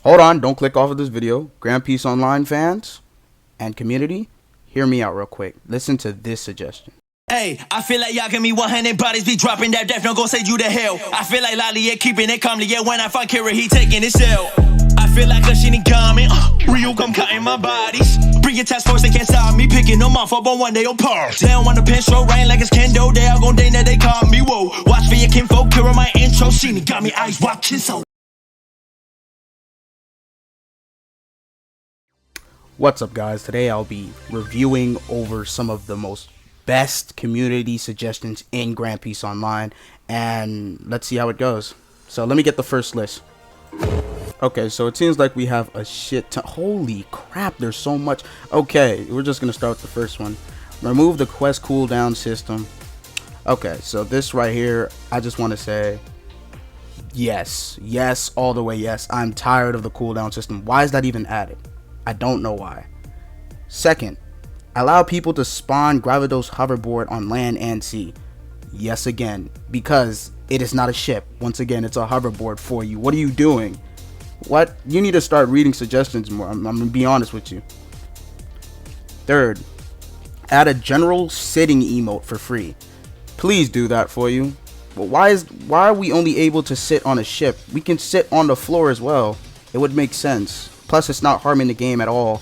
Hold on, don't click off of this video. Grand Peace Online fans and community, hear me out real quick. Listen to this suggestion. Hey, I feel like y'all give me 100 bodies, be dropping that death, no go send you to hell. I feel like Lolly, yeah, keeping it calmly, yeah, when I find Kira, he taking his cell. I feel like a shitty garment, Ryu come cutting my bodies. Bring your task force, they can't stop me, picking them off, but one day you'll purge. They don't want the pen stroke, rain like it's Kendo, they all gon' dang that they call me, whoa. Watch for your kinfolk, Kira my intro, see me, got me eyes watching, so. What's up guys, today I'll be reviewing over some of the most best community suggestions in Grand Peace Online, and let's see how it goes. So let me get the first list. Okay, so it seems like we have a shit ton. Holy crap, there's so much. Okay, we're just gonna start with the first one. Remove the quest cooldown system. Okay, so this right here, I just want to say yes, all the way yes. I'm tired of the cooldown system. Why is that even added? I don't know why. Second, allow people to spawn Gravitos hoverboard on land and sea. Yes, again, because it is not a ship. Once again, it's a hoverboard for you. What are you doing? What? You need to start reading suggestions more. I'm gonna be honest with you. Third, add a general sitting emote for free. Please do that for you. But why are we only able to sit on a ship? We can sit on the floor as well. It would make sense. Plus, it's not harming the game at all.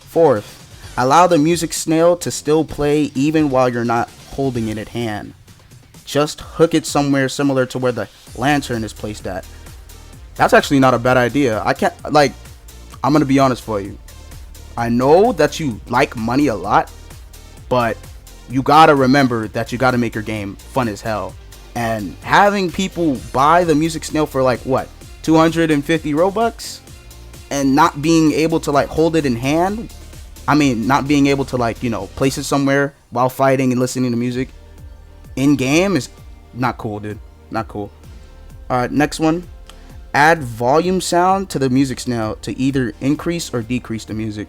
Fourth, allow the music snail to still play even while you're not holding it at hand. Just hook it somewhere similar to where the lantern is placed at. That's actually not a bad idea. I'm gonna be honest for you. I know that you like money a lot, but you gotta remember that you gotta make your game fun as hell. And having people buy the music snail for like what, 250 Robux? And not being able to like hold it in hand, not being able to like, place it somewhere while fighting and listening to music in game is not cool, dude. Not cool. Alright, next one. Add volume sound to the music snail to either increase or decrease the music.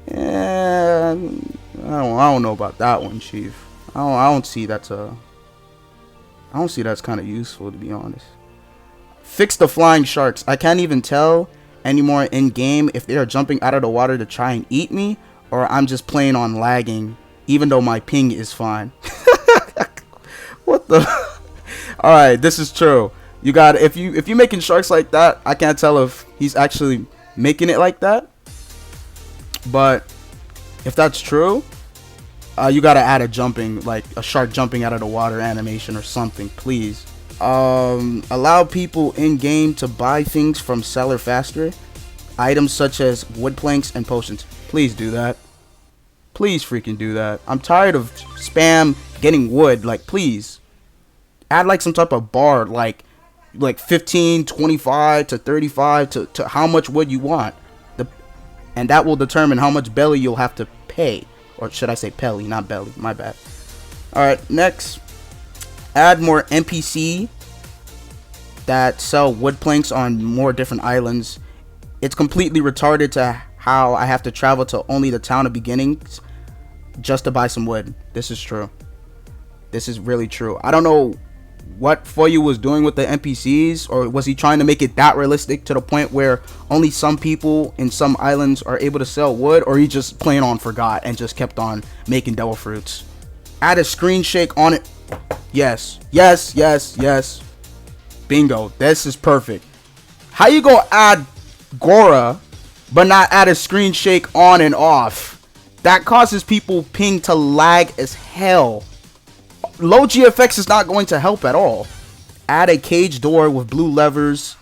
I don't know about that one, Chief. I don't see that's kind of useful, to be honest. Fix the flying sharks. I can't even tell anymore in game if they are jumping out of the water to try and eat me, or I'm just playing on lagging even though my ping is fine. What the all right, this is true. You got, if you're making sharks like that, I can't tell if he's actually making it like that, but if that's true, you gotta add a jumping, like a shark jumping out of the water animation or something, please. Allow people in game to buy things from seller faster. Items such as wood planks and potions. Please do that. Please freaking do that. I'm tired of spam getting wood. Like, please add like some type of bar, like 15, 25 to 35 to how much wood you want. And that will determine how much belly you'll have to pay, or should I say pelly, not belly. My bad. All right, next. Add more NPC that sell wood planks on more different islands. It's completely retarded to how I have to travel to only the town of beginnings just to buy some wood. This is true. This is really true. I don't know what Phoeyu was doing with the NPCs, or was he trying to make it that realistic to the point where only some people in some islands are able to sell wood, or he just plain on forgot and just kept on making devil fruits. Add a screen shake on it. Yes. Bingo. This is perfect. How you gonna add Gora but not add a screen shake on and off? That causes people ping to lag as hell. Low GFX is not going to help at all. Add a cage door with blue levers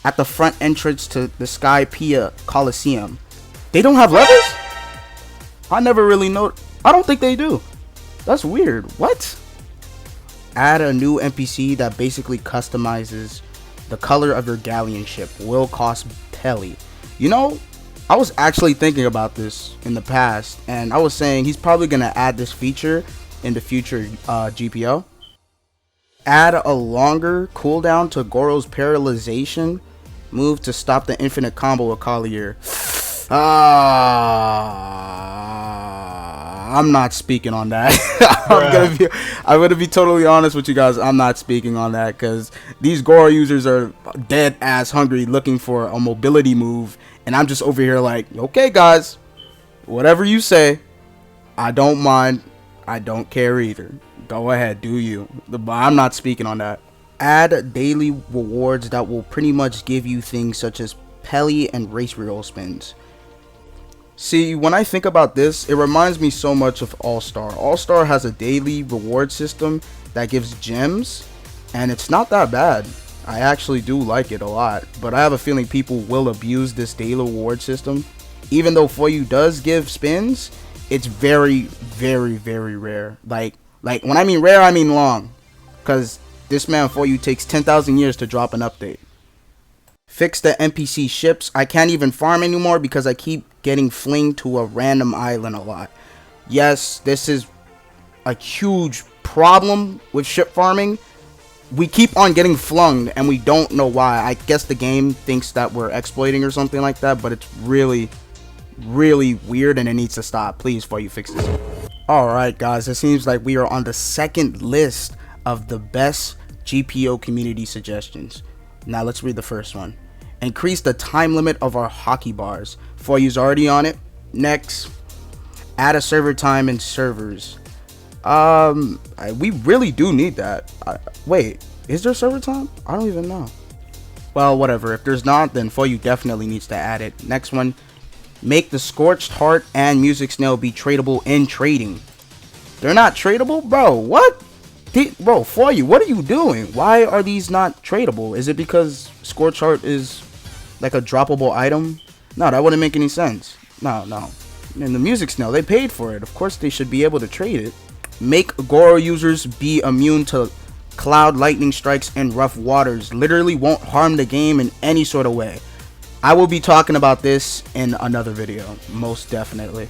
at the front entrance to the Skypea Coliseum. They don't have levers? I never really know. I don't think they do. That's weird. What? Add a new NPC that basically customizes the color of your galleon ship. Will cost Pelly. I was actually thinking about this in the past, and I was saying he's probably going to add this feature in the future GPO. Add a longer cooldown to Goro's paralyzation move to stop the infinite combo with Collier. I'm not speaking on that. I'm gonna be totally honest with you guys. I'm not speaking on that because these Goro users are dead ass hungry looking for a mobility move, and I'm just over here like, okay, guys, whatever you say, I don't mind. I don't care either. Go ahead, do you. But I'm not speaking on that. Add daily rewards that will pretty much give you things such as Pelly and race reroll spins. See, when I think about this, it reminds me so much of All-Star. All-Star has a daily reward system that gives gems, and it's not that bad. I actually do like it a lot, but I have a feeling people will abuse this daily reward system. Even though Phoeyu does give spins, it's very, very, very rare. Like when I mean rare, I mean long, because this man Phoeyu takes 10,000 years to drop an update. Fix the NPC ships. I can't even farm anymore because I keep getting flinged to a random island a lot. Yes, this is a huge problem with ship farming. We keep on getting flung and we don't know why. I guess the game thinks that we're exploiting or something like that, but it's really, really weird and it needs to stop. Please, Phoeyu, fix this. Alright guys, it seems like we are on the second list of the best GPO community suggestions. Now let's read the first one. Increase the time limit of our hockey bars. Phoeyu's already on it. Next, add a server time in servers. We really do need that. Wait, is there server time? I don't even know. Well, whatever. If there's not, then Phoeyu definitely needs to add it. Next one, make the Scorched Heart and Music Snail be tradable in trading. They're not tradable? Bro, what? Bro, Phoeyu, what are you doing? Why are these not tradable? Is it because Scorched Heart is like a droppable item? No, that wouldn't make any sense. No. And the Music Snail, they paid for it. Of course they should be able to trade it. Make Goro users be immune to cloud lightning strikes and rough waters. Literally won't harm the game in any sort of way. I will be talking about this in another video, most definitely.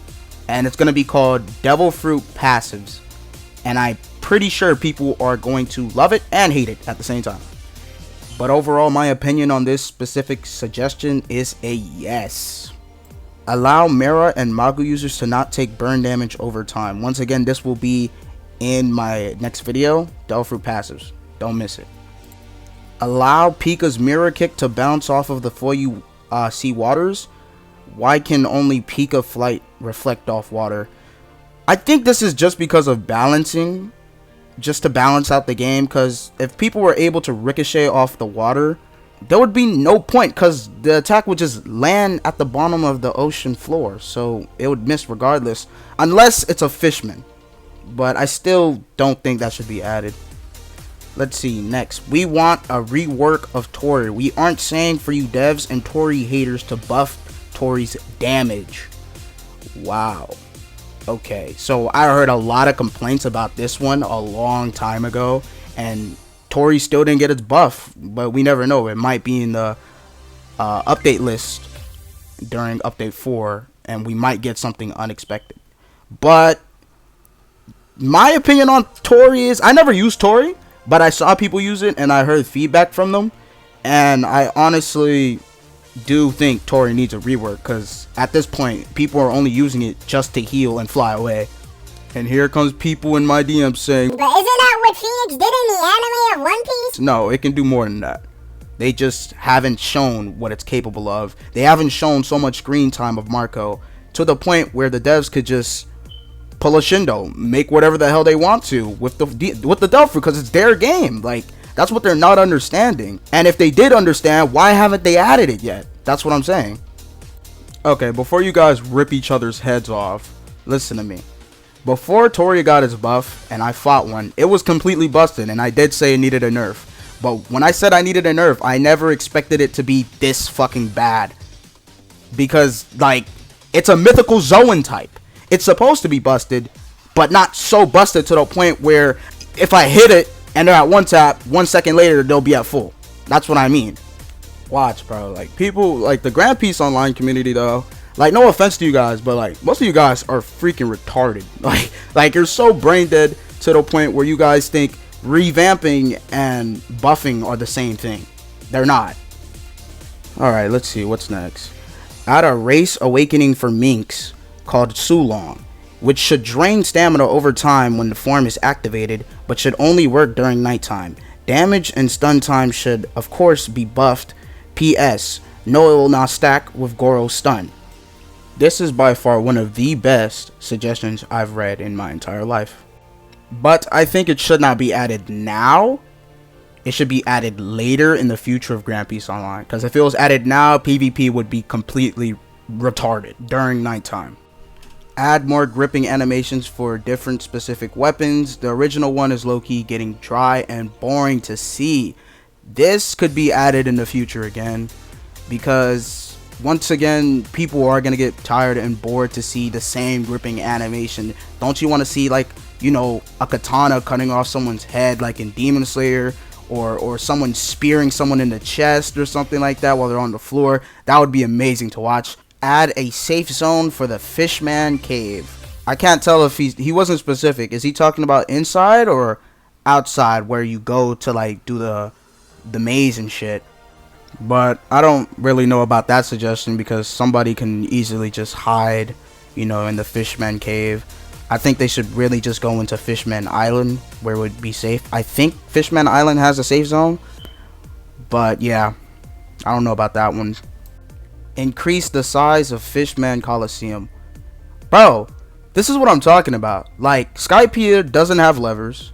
And it's going to be called Devil Fruit Passives. And I'm pretty sure people are going to love it and hate it at the same time. But overall, my opinion on this specific suggestion is a yes. Allow Mera and Magu users to not take burn damage over time. Once again, this will be in my next video, Devil Fruit Passives. Don't miss it. Allow Pika's Mirror Kick to bounce off of the Phoeyu sea waters. Why can only Pika Flight reflect off water? I think this is just because of balancing, just to balance out the game, because if people were able to ricochet off the water, there would be no point, because the attack would just land at the bottom of the ocean floor, so it would miss regardless, unless it's a fishman. But I still don't think that should be added. Let's see, next, we want a rework of Tori. We aren't saying for you devs and Tori haters to buff Tori's damage. Wow. Okay, so I heard a lot of complaints about this one a long time ago, and Tori still didn't get its buff, but we never know. It might be in the update list during update 4, and we might get something unexpected. But my opinion on Tori is, I never used Tori, but I saw people use it, and I heard feedback from them, and I honestly do think Tori needs a rework, because at this point people are only using it just to heal and fly away. And here comes people in my DMs saying, but isn't that what Phoenix did in the anime of One Piece? No, it can do more than that. They just haven't shown what it's capable of. They haven't shown so much screen time of Marco to the point where the devs could just pull a Shindo, make whatever the hell they want to with the Devil Fruit, because it's their game. Like, that's what they're not understanding. And if they did understand, why haven't they added it yet? That's what I'm saying. Okay, before you guys rip each other's heads off, listen to me. Before Tori got his buff and I fought one, it was completely busted, and I did say it needed a nerf. But when I said I needed a nerf, I never expected it to be this fucking bad. Because, like, it's a mythical Zoan type. It's supposed to be busted, but not so busted to the point where if I hit it and they're at one tap, 1 second later they'll be at full. That's what I mean. Watch, bro. Like, people, like, the Grand Peace Online community, though, like, no offense to you guys, but, like, most of you guys are freaking retarded. Like you're so brain dead to the point where you guys think revamping and buffing are the same thing. They're not. Alright, let's see. What's next? Add a race awakening for minks called Sulong. which should drain stamina over time when the form is activated, but should only work during nighttime. Damage and stun time should, of course, be buffed. PS, no, it will not stack with Goro's stun. This is by far one of the best suggestions I've read in my entire life. But I think it should not be added now. It should be added later in the future of Grand Peace Online. Because if it was added now, PvP would be completely retarded during nighttime. Add more gripping animations for different specific weapons. The original one is low-key getting dry and boring to see. This could be added in the future again, because once again people are going to get tired and bored to see the same gripping animation. Don't you want to see, like, you know, a katana cutting off someone's head like in Demon Slayer, or someone spearing someone in the chest or something like that while they're on the floor? That would be amazing to watch. Add a safe zone for the Fishman Cave. I can't tell if he wasn't specific. Is he talking about inside or outside, where you go to like do the maze and shit? But I don't really know about that suggestion, because somebody can easily just hide, you know, in the Fishman Cave. I think they should really just go into Fishman Island, where it would be safe. I think Fishman Island has a safe zone, but yeah, I don't know about that one. Increase the size of Fishman Coliseum. Bro, this is what I'm talking about. Like, Skypiea doesn't have levers,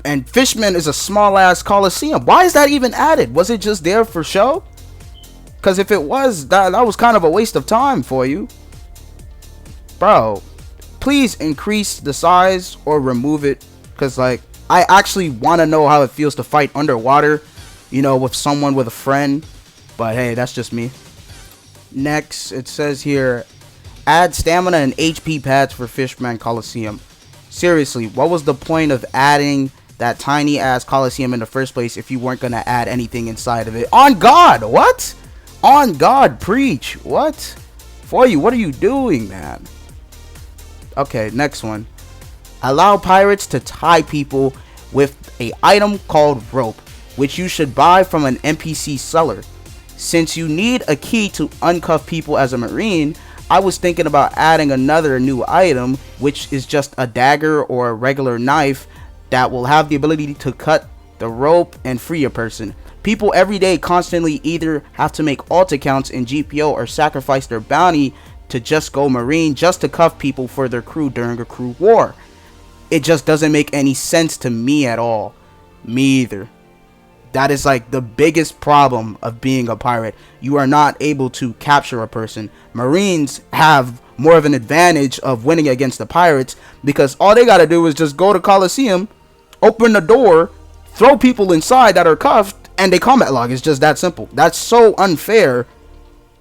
and Fishman is a small ass Coliseum. Why is that even added? Was it just there for show? Because if it was, that was kind of a waste of time for you. Bro, please increase the size or remove it, because like, I actually want to know how it feels to fight underwater, you know, with someone, with a friend. But hey, that's just me. Next, it says here, add stamina and HP pads for Fishman Coliseum. Seriously, what was the point of adding that tiny ass Coliseum in the first place if you weren't gonna add anything inside of it? On God, what? On God, preach. What? Phoeyu, what are you doing, man? Okay, next one. Allow pirates to tie people with a item called rope, which you should buy from an NPC seller. Since you need a key to uncuff people as a marine, I was thinking about adding another new item, which is just a dagger or a regular knife that will have the ability to cut the rope and free a person. People every day constantly either have to make alt accounts in GPO or sacrifice their bounty to just go marine just to cuff people for their crew during a crew war. It just doesn't make any sense to me at all. Me either. That is like the biggest problem of being a pirate. You are not able to capture a person. Marines have more of an advantage of winning against the pirates, because all they gotta do is just go to Coliseum, open the door, throw people inside that are cuffed, and they combat log. It's just that simple. That's so unfair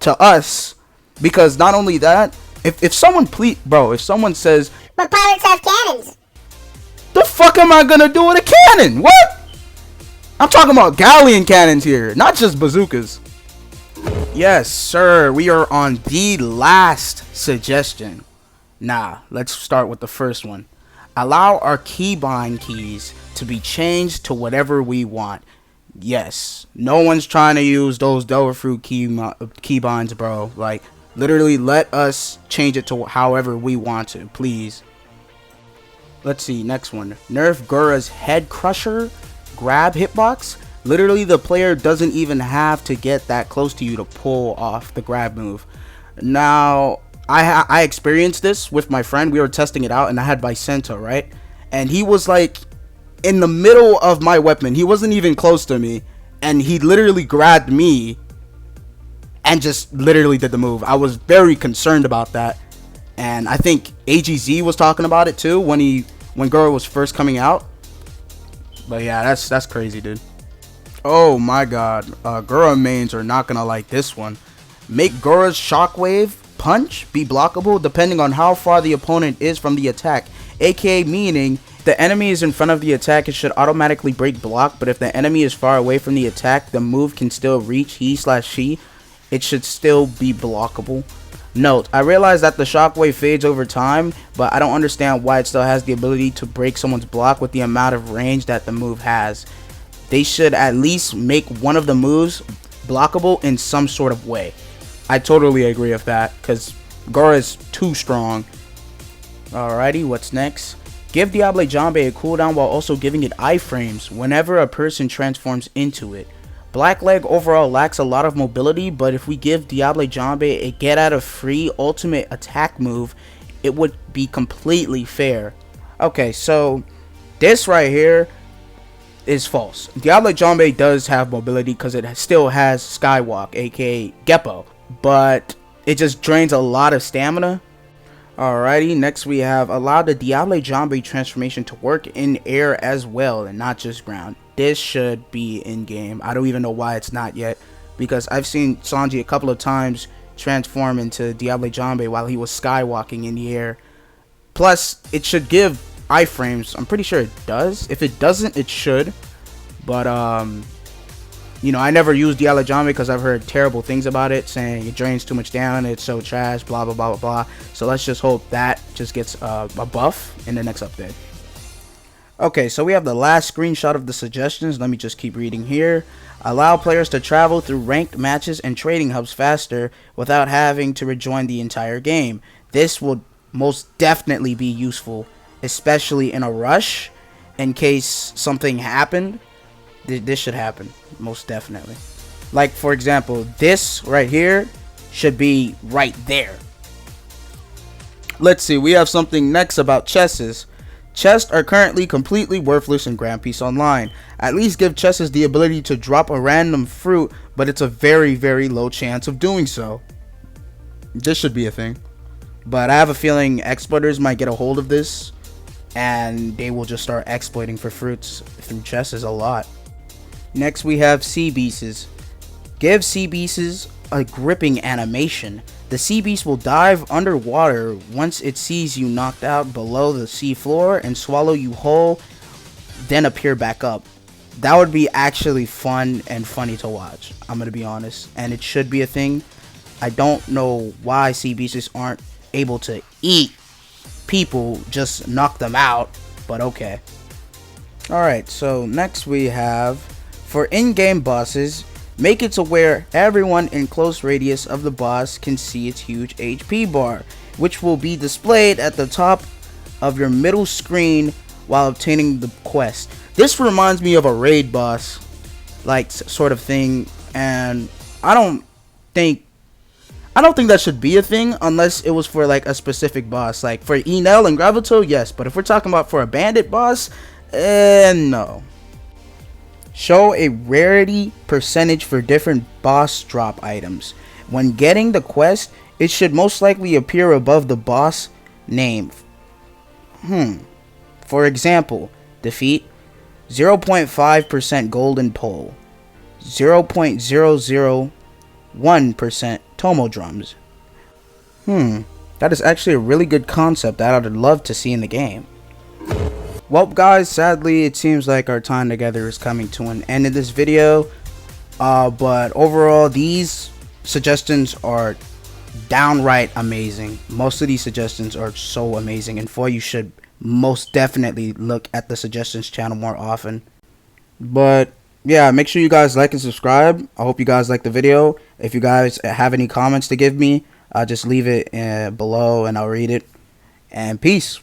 to us, because not only that, if someone if someone says, But pirates have cannons. the fuck am I gonna do with a cannon? What? I'm talking about galleon cannons here, not just bazookas. Yes, sir. We are on the last suggestion. Nah, let's start with the first one. Allow our keybind keys to be changed to whatever we want. Yes, no one's trying to use those Delver Fruit keybinds, bro. Like, literally, let us change it to however we want to, please. Let's see, next one. Nerf Gura's Head Crusher grab hitbox. Literally, the player doesn't even have to get that close to you to pull off the grab move. Now, I experienced this with my friend. We were testing it out, and I had Vicento, right? And he was like in the middle of my weapon. He wasn't even close to me, and he literally grabbed me and just literally did the move. I was very concerned about that, and I think AGZ was talking about it too when Gura was first coming out. But yeah, that's crazy, dude. Oh my god, Gura mains are not gonna like this one. Make Gura's shockwave punch be blockable depending on how far the opponent is from the attack, aka meaning the enemy is in front of the attack, it should automatically break block, but if the enemy is far away from the attack, the move can still reach he/she. It should still be blockable. Note, I realize that the shockwave fades over time, but I don't understand why it still has the ability to break someone's block with the amount of range that the move has. They should at least make one of the moves blockable in some sort of way. I totally agree with that, because Gura is too strong. Alrighty, what's next? Give Diable Jambe a cooldown while also giving it iframes whenever a person transforms into it. Blackleg overall lacks a lot of mobility, but if we give Diable Jambe a get out of free ultimate attack move, it would be completely fair. Okay, so this right here is false. Diable Jambe does have mobility because it still has Skywalk, aka GPO, but it just drains a lot of stamina. Alrighty, next we have allow the Diable Jambe transformation to work in air as well and not just ground. This should be in game. I don't even know why it's not yet, because I've seen Sanji a couple of times transform into Diable Jambe while he was skywalking in the air. Plus, it should give iframes. I'm pretty sure it does. If it doesn't, it should. But you know, I never used Diable Jambe because I've heard terrible things about it, saying it drains too much down, it's so trash, blah blah blah blah blah. So let's just hope that just gets a buff in the next update. Okay, so we have the last screenshot of the suggestions. Let me just keep reading here. Allow players to travel through ranked matches and trading hubs faster without having to rejoin the entire game. This will most definitely be useful, especially in a rush, in case something happened. This should happen, most definitely. Like, for example, this right here should be right there. Let's see, we have something next about chesses. Chests are currently completely worthless in Grand Peace Online. At least give chesses the ability to drop a random fruit, but it's a very, very low chance of doing so. This should be a thing. But I have a feeling exploiters might get a hold of this, and they will just start exploiting for fruits through chesses a lot. Next we have Sea Beasts. Give Sea Beasts a gripping animation. The Sea Beast will dive underwater once it sees you knocked out below the sea floor and swallow you whole, then appear back up. That would be actually fun and funny to watch, I'm gonna be honest, and it should be a thing. I don't know why Sea Beasts aren't able to eat people, just knock them out, but okay. Alright, so next we have, for in-game bosses, make it to where everyone in close radius of the boss can see its huge HP bar, which will be displayed at the top of your middle screen while obtaining the quest. This reminds me of a raid boss, like sort of thing, and I don't think that should be a thing unless it was for like a specific boss. Like for Enel and Gravito, yes, but if we're talking about for a bandit boss, no. Show a rarity percentage for different boss drop items. When getting the quest, it should most likely appear above the boss name. For example, defeat 0.5% golden pole, 0.001% Tomo drums. That is actually a really good concept that I would love to see in the game. Well guys, sadly it seems like our time together is coming to an end in this video, but overall these suggestions are downright amazing. Most of these suggestions are so amazing, and you should most definitely look at the suggestions channel more often. But yeah, make sure you guys like and subscribe. I hope you guys like the video. If you guys have any comments to give me, just leave it below and I'll read it. And peace.